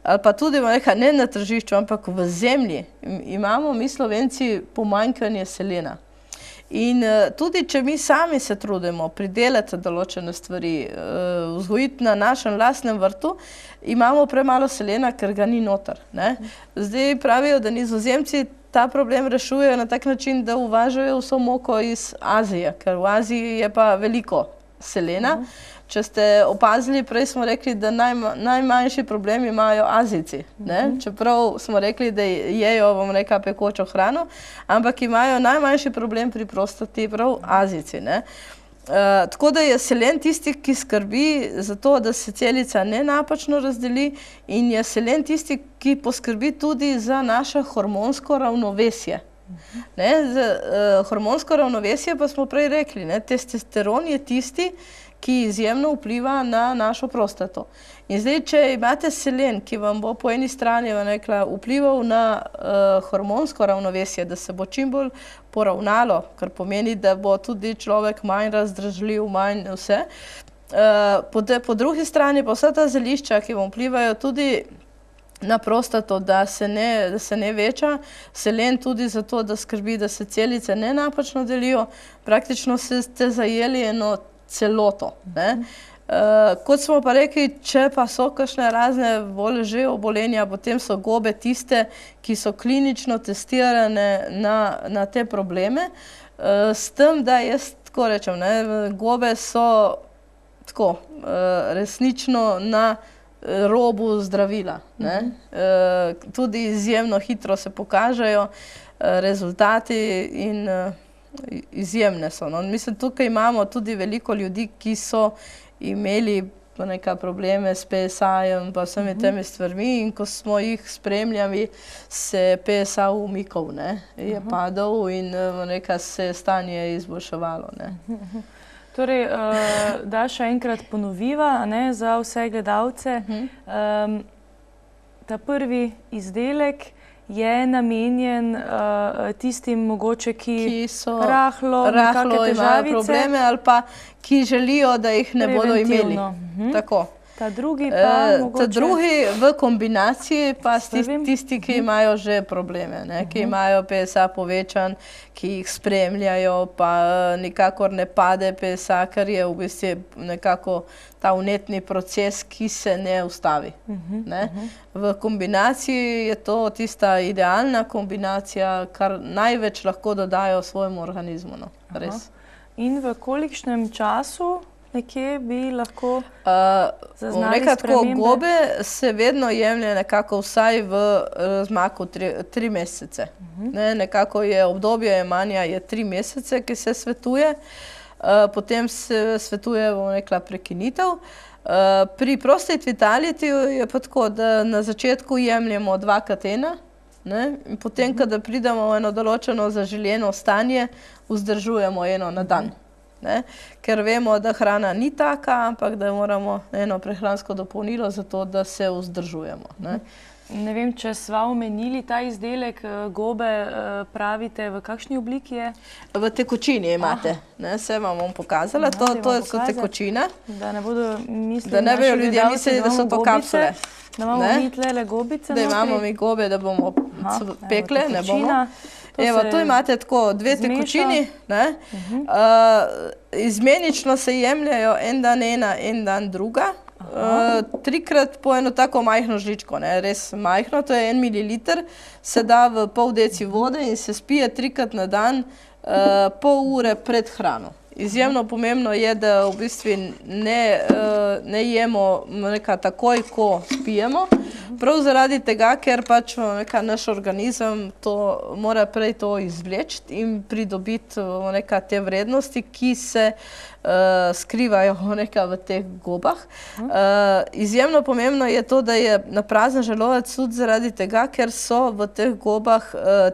ali pa tudi ne na tržišču, ampak v zemlji, imamo mi Slovenci pomanjkanje selena. In tudi, če mi sami se trudimo pridelati določene stvari, vzgojiti na našem lastnem vrtu, imamo premalo selena, ker ga ni noter. Zdaj pravijo, da Nizozemci ta problem rešujejo na tak način, da uvažajo vso moko iz Azije, ker v Aziji je pa veliko selena. Če ste opazili, prej smo rekli, da najmanjši problem imajo Azijci. Čeprav smo rekli, da jejo, bom rekla, pekočo hrano, ampak imajo najmanjši problem pri prostati prav Azijci. Tako da je selen tisti, ki skrbi za to, da se celica ne napačno razdeli, in je selen tisti, ki poskrbi tudi za naše hormonsko ravnovesje. Hormonsko ravnovesje pa smo prej rekli, testosteron je tisti, ki izjemno vpliva na našo prostato. In zdaj, če imate selen, ki vam bo po eni strani vplival na hormonsko ravnovesje, da se bo čim bolj poravnalo, kar pomeni, da bo tudi človek manj razdražljiv, manj vse. Po drugi strani pa vsa ta zelišča, ki vam vplivajo tudi na prostato, da se ne veča, selen tudi zato, da skrbi, da se celice ne napačno delijo, praktično ste zajeli eno celoto. Kot smo pa rekli, če pa so kakšne razne bolj že obolenja, potem so gobe tiste, ki so klinično testirane na te probleme, s tem, da jaz tako rečem, gobe so tako resnično na robu zdravila. Tudi izjemno hitro se pokažejo rezultati in izjemne so. Mislim, tukaj imamo tudi veliko ljudi, ki so imeli nekaj probleme s PSA-jem pa vsemi temi stvarmi, in ko smo jih spremljali, se je PSA umikal, je padal in nekaj se stanje izboljševalo. Torej, da še enkrat ponoviva za vse gledalce, ta prvi izdelek je namenjen tistim mogoče, ki so rahlo imajo probleme ali pa ki želijo, da jih ne bodo imeli. Tako. Ta drugi pa mogoče... Ta drugi v kombinaciji pa tisti, ki imajo že probleme, ki imajo PSA povečan, ki jih spremljajo, pa nikakor ne pade PSA, ker je v bistvu nekako ta vnetni proces, ki se ne ustavi. V kombinaciji je to tista idealna kombinacija, kar največ lahko dodajo svojemu organizmu. Res. In v kolikšnem času nekje bi lahko zaznali spremembe? Gobe se vedno jemlje nekako vsaj v razmaku 3 mesece. Nekako je obdobje jemanja 3 mesece, ki se svetuje. Potem se svetuje, bom rekla, prekinitev. Pri prostate vitality je pa tako, da na začetku jemljemo 2x1, in potem, kada pridemo v eno določeno zaželjeno stanje, vzdržujemo eno na dan. Ker vemo, da hrana ni taka, ampak da moramo eno prehransko dopolnilo za to, da se vzdržujemo. Ne vem, če sva omenili ta izdelek gobe, pravite, v kakšni obliki je? V tekočini imate. Se vam bom pokazala. To so tekočine. Da ne bodo mislili, da ne bodo ljudje mislili, da so to kapsule. Da imamo mi tlele gobice notri. Da imamo mi gobe, da bomo pekle, ne bomo. Evo, tu imate tako dve tekočini. Izmenično se jemljajo en dan ena, en dan druga. Trikrat po eno tako majhno žličko, res majhno, to je 1 mililiter, se da v pol deci vode in se spije 3krat na dan, pol ure pred hrano. Izjemno pomembno je, da v bistvu ne jemo takoj, ko spijemo, prav zaradi tega, ker pač naš organizem mora prej to izvleči in pridobiti te vrednosti, ki se skrivajo v teh gobah. Izjemno pomembno je to, da je na prazen želodec tudi zaradi tega, ker so v teh gobah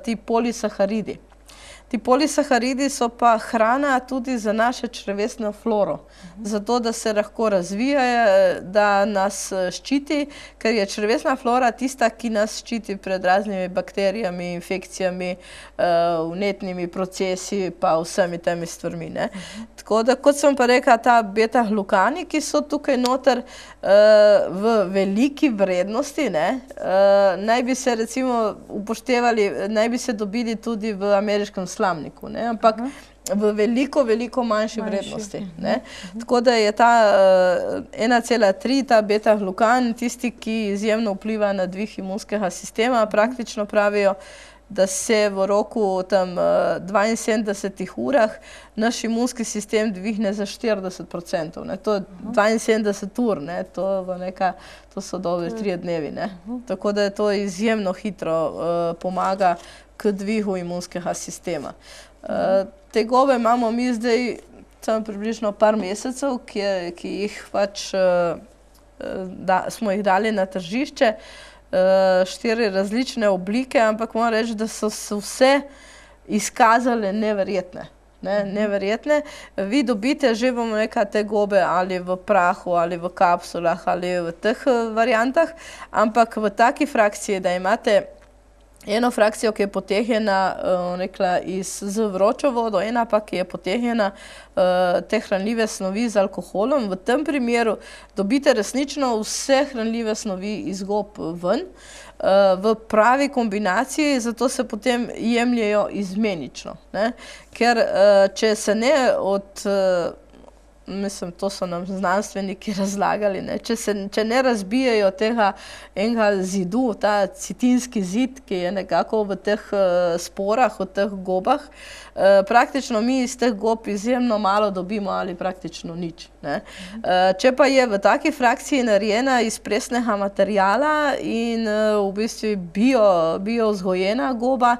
ti polisaharidi. Ti polisaharidi so pa hrana tudi za naše črevesno floro, zato da se lahko razvije, da nas ščiti, ker je črevesna flora tista, ki nas ščiti pred raznimi bakterijami, infekcijami, vnetnimi procesi pa vsemi temi stvarmi. Tako da, kot sem pa rekla, ta beta-glukani, ki so tukaj noter v veliki vrednosti, naj bi se recimo upoštevali, naj bi se dobili tudi v ameriškem slamniku, ampak v veliko manjši vrednosti. Tako da je ta 1,3, ta beta-glukan, tisti, ki izjemno vpliva na dvig imunskega sistema, praktično pravijo, da se v roku 72 urah naš imunski sistem dvigne za 40%. To je 72 ur, to so dobre 3 dnevi. Tako da to izjemno hitro pomaga k dvigu imunskega sistema. Te gobe imamo mi zdaj samo približno par mesecev, ki jih pač smo jih dali na tržišče, 4 različne oblike, ampak moram reči, da so se vse izkazale neverjetne. Neverjetne. Vi dobite že, bomo rekla, te gobe ali v prahu, ali v kapsulah, ali v teh variantah, ampak v taki frakciji, da imate eno frakcijo, ki je potegnjena z vročo vodo, ena pa, ki je potegnjena te hranljive snovi z alkoholom. V tem primeru dobite resnično vse hranljive snovi iz gob ven v pravi kombinaciji, zato se potem jemljajo izmenično. Ker če se ne mislim, to so nam znanstveniki razlagali, če ne razbijajo tega enega zidu, ta citinski zid, ki je nekako v teh sporah, v teh gobah, praktično mi iz teh gob izjemno malo dobimo ali praktično nič. Če pa je v taki frakciji narejena iz presnega materijala in v bistvu bio vzgojena goba,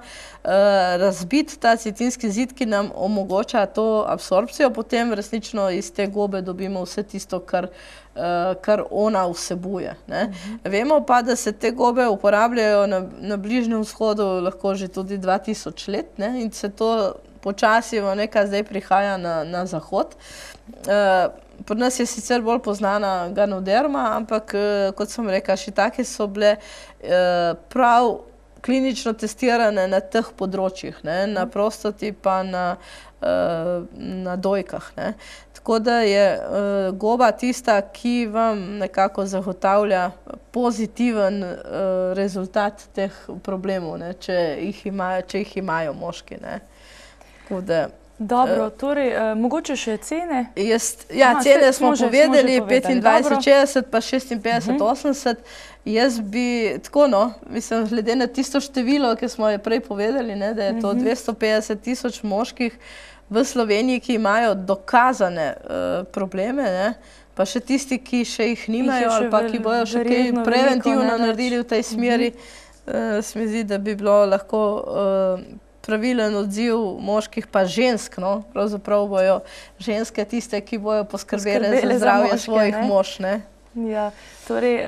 razbiti ta citinski zid, ki nam omogoča to absorpcijo, potem resnično iz te gobe dobimo vse tisto, kar ona vsebuje. Vemo pa, da se te gobe uporabljajo na Bližnjem vzhodu lahko že tudi 2000 let in se to počasi zdaj prihaja na zahod. Pri nas je sicer bolj poznana ganoderma, ampak kot sem rekla, šitake so bile prav klinično testirane na teh področjih, na prostati pa na dojkah. Tako da je goba tista, ki vam nekako zagotavlja pozitiven rezultat teh problemov, če jih imajo moški. Dobro, torej, mogoče še cene? Ja, cene smo povedali, 25, 60 pa 56, 80. Jaz bi tako, mislim, glede na tisto število, ki smo je prej povedali, da je to 250 000 moških v Sloveniji, ki imajo dokazane probleme, pa še tisti, ki še jih nimajo ali pa ki bojo še kaj preventivno naredili v tej smeri, se mi zdi, da bi bilo lahko pravilen odziv moških pa žensk, pravzaprav bojo ženske tiste, ki bojo poskrbele za zdravje svojih mož. Ja, torej,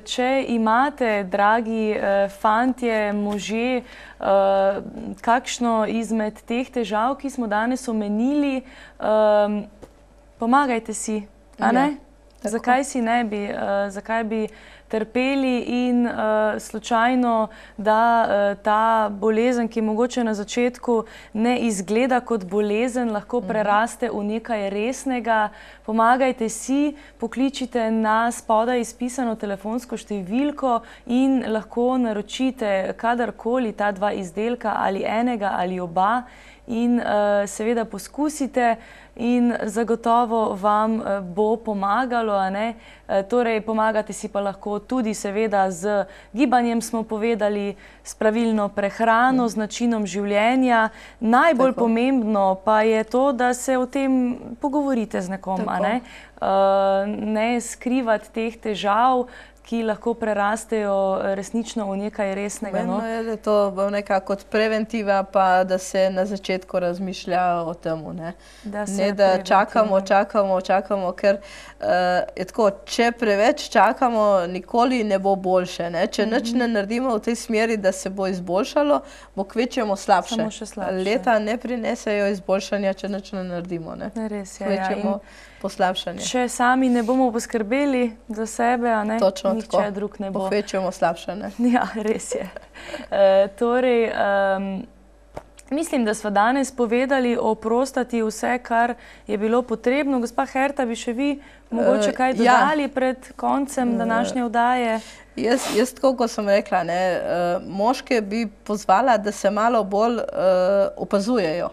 če imate, dragi fantje, možje, kakšno izmed teh težav, ki smo danes omenili, pomagajte si, a ne? Zakaj si ne bi? Zakaj bi trpeli in slučajno, da ta bolezen, ki mogoče na začetku ne izgleda kot bolezen, lahko preraste v nekaj resnega. Pomagajte si, pokličite na spodaj izpisano telefonsko številko in lahko naročite kadarkoli ta dva izdelka, ali enega ali oba, in seveda poskusite in zagotovo vam bo pomagalo, a ne? Torej, pomagate si pa lahko tudi seveda z gibanjem, smo povedali, s pravilno prehrano, z načinom življenja. Najbolj pomembno pa je to, da se o tem pogovorite z nekom, a ne? Ne skrivati teh težav, ki lahko prerastejo resnično v nekaj resnega. Pomembno je, da to bo nekako kot preventiva, pa da se na začetku razmišlja o tem, ne? Ne, da čakamo, ker je tako, če preveč čakamo, nikoli ne bo boljše, ne? Če nič ne naredimo v tej smeri, da se bo izboljšalo, bo kvečjemu slabše. Samo še slabše. Leta ne prinesejo izboljšanja, če nič ne naredimo, ne? Res je, ja. Kvečjemu poslabšanje. Če sami ne bomo poskrbeli za sebe, a ne? Točno Nihče tako. drug ne bo. Kvečjemu slabše, ne? Ja, res je. Torej, mislim, da sva danes povedali o prostati vse, kar je bilo potrebno. Gospa Herta, bi še vi mogoče kaj dodali pred koncem današnje oddaje? Jaz tako, kot sem rekla, ne, moške bi pozvala, da se malo bolj opazujejo,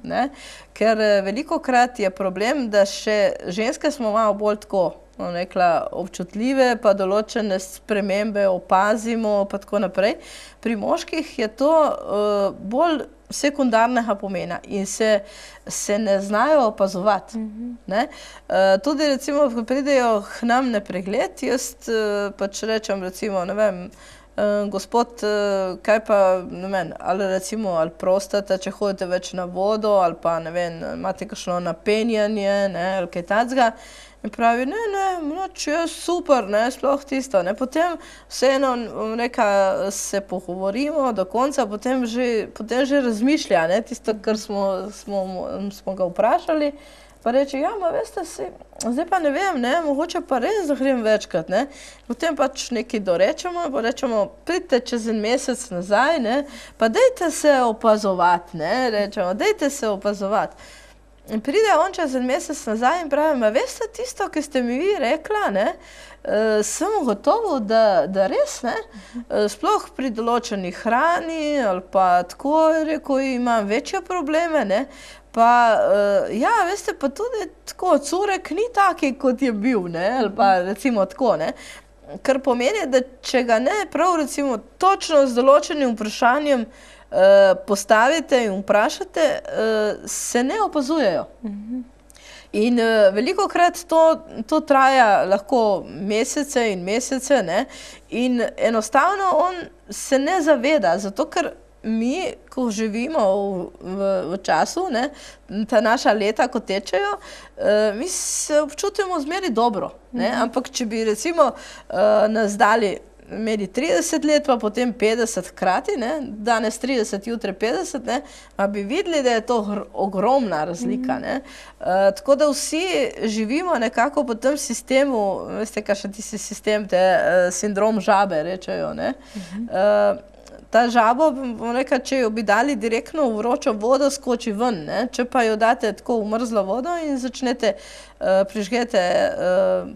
ne? Ker velikokrat je problem, da še ženske smo malo bolj tako, rekla, občutljive, pa določene spremembe opazimo, pa tako naprej. Pri moških je to bolj sekundarnega pomena in se ne znajo opazovati. Ne? Tudi recimo, ko pridejo k nam na pregled, jaz pač rečem recimo, ne vem, gospod, kaj pa, ne vem, ali recimo, ali prostata, če hodite več na vodo, ali pa, ne vem, imate kakšno napenjanje, ne, ali kaj takega. In pravi, noč je super, ne, sploh tisto, ne. Potem vseeno, neka se pogovorimo do konca, potem že razmišlja, ne, tisto, kar smo ga vprašali, pa reče, ja, veste si, zdaj pa ne vem, ne, mogoče pa res, da grem večkrat, ne. Potem pač nekaj dorečemo, pa rečemo, pridite čez en mesec nazaj, ne, pa dejte se opazovati, ne, rečemo, dejte se opazovati. In pride on čez en mesec nazaj in pravi, veste tisto, ki ste mi vi rekla, ne, sem gotovo, da res, ne, sploh pri določeni hrani ali pa tako, rekel, imam večje probleme, ne, pa ja, veste, pa tudi tako, curek ni taki, kot je bil, ne, ali pa recimo tako, ne. Kar pomeni, da če ga ne prav recimo točno z določenim vprašanjem postavite in vprašate, se ne opazujejo. In velikokrat to traja lahko mesece in mesece, ne, in enostavno on se ne zaveda, zato ker mi, ko živimo v času, ne, ta naša leta, ko tečejo, mi se občutimo zmeri dobro, ne, ampak če bi recimo nas dali imeli 30 let, pa potem 50 hkrati, ne, danes 30, jutri 50, ne, pa bi videli, da je to ogromna razlika, ne. Tako da vsi živimo nekako po tem sistemu, veste, kakšen tisti sistem, sindrom žabe, rečejo, ne. Ta žabo, bom rekla, če jo bi dali direktno v vročo vodo, skoči ven, ne. Če pa jo date tako v mrzlo vodo in začnete, prižgete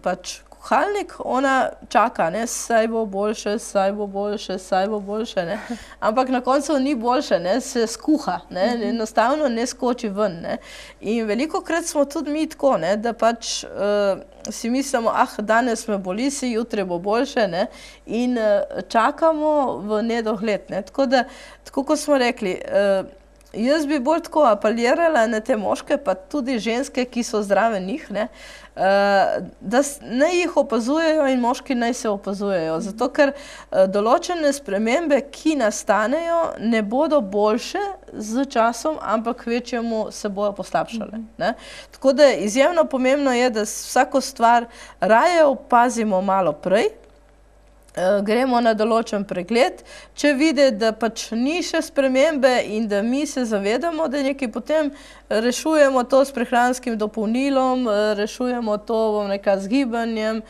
pač kuhalnik, ona čaka, ne, saj bo boljše, saj bo boljše, saj bo boljše, ne. Ampak na koncu ni boljše, ne, se skuha, ne, enostavno ne skoči ven, ne. In velikokrat smo tudi mi tako, ne, da pač si mislimo, danes me boli, jutri bo boljše, ne, in čakamo v nedogled, ne. Tako da, tako kot smo rekli, jaz bi bolj tako apelirala na te moške, pa tudi ženske, ki so zdrave njih, ne, da naj jih opazujejo in moški naj se opazujejo. Zato, ker določene spremembe, ki nastanejo, ne bodo boljše z časom, ampak kvečjemu se bojo poslabšale, ne. Tako da izjemno pomembno je, da vsako stvar raje opazimo malo prej, gremo na določen pregled, če vidi, da pač ni še spremembe in da mi se zavedamo, da je nekaj, potem rešujemo to s prehranskim dopolnilom, rešujemo to, bom rekla, z gibanjem,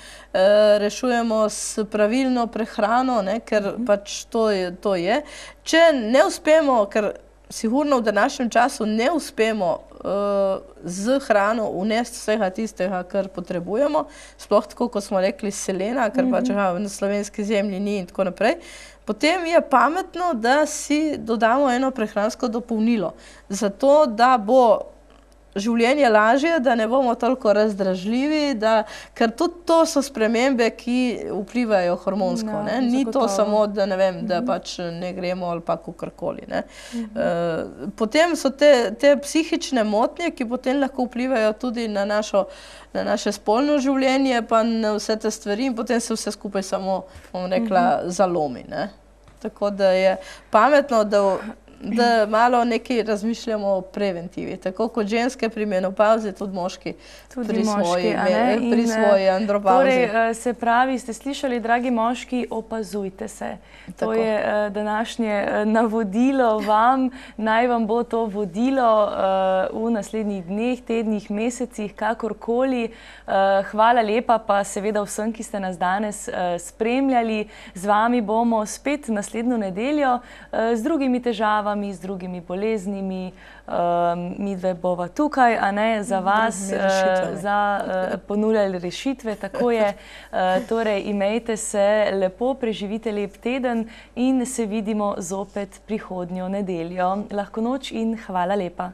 rešujemo s pravilno prehrano, ne, ker pač to je. Če ne uspemo, ker sigurno v današnjem času ne uspemo z hrano unesti vsega tistega, kar potrebujemo, sploh tako, kot smo rekli, selena, ker pač na slovenski zemlji ni in tako naprej, potem je pametno, da si dodamo eno prehransko dopolnilo, zato da bo življenje lažje, da ne bomo toliko razdražljivi, ker tudi to so spremembe, ki vplivajo hormonsko. Ne? Ni to samo, da ne vem, da pač ne gremo ali pa kakorkoli. Potem so te psihične motnje, ki potem lahko vplivajo tudi na naše spolno življenje, pa na vse te stvari in potem se vse skupaj samo, bom rekla, zalomi. Ne? Tako da je pametno, da malo nekaj razmišljamo o preventivi. Tako kot ženske pri menopavzi, tudi moški pri svoji andropauzi. Torej, se pravi, ste slišali, dragi moški, opazujte se. To je današnje navodilo vam. Naj vam bo to vodilo v naslednjih dneh, tednih, mesecih, kakorkoli. Hvala lepa pa seveda vsem, ki ste nas danes spremljali. Z vami bomo spet naslednjo nedeljo z drugimi težavami, z drugimi boleznimi. Midve bova tukaj, a ne, za vas, za ponujali rešitve, tako je. Torej, imejte se lepo, preživite lep teden in se vidimo zopet prihodnjo nedeljo. Lahko noč in hvala lepa.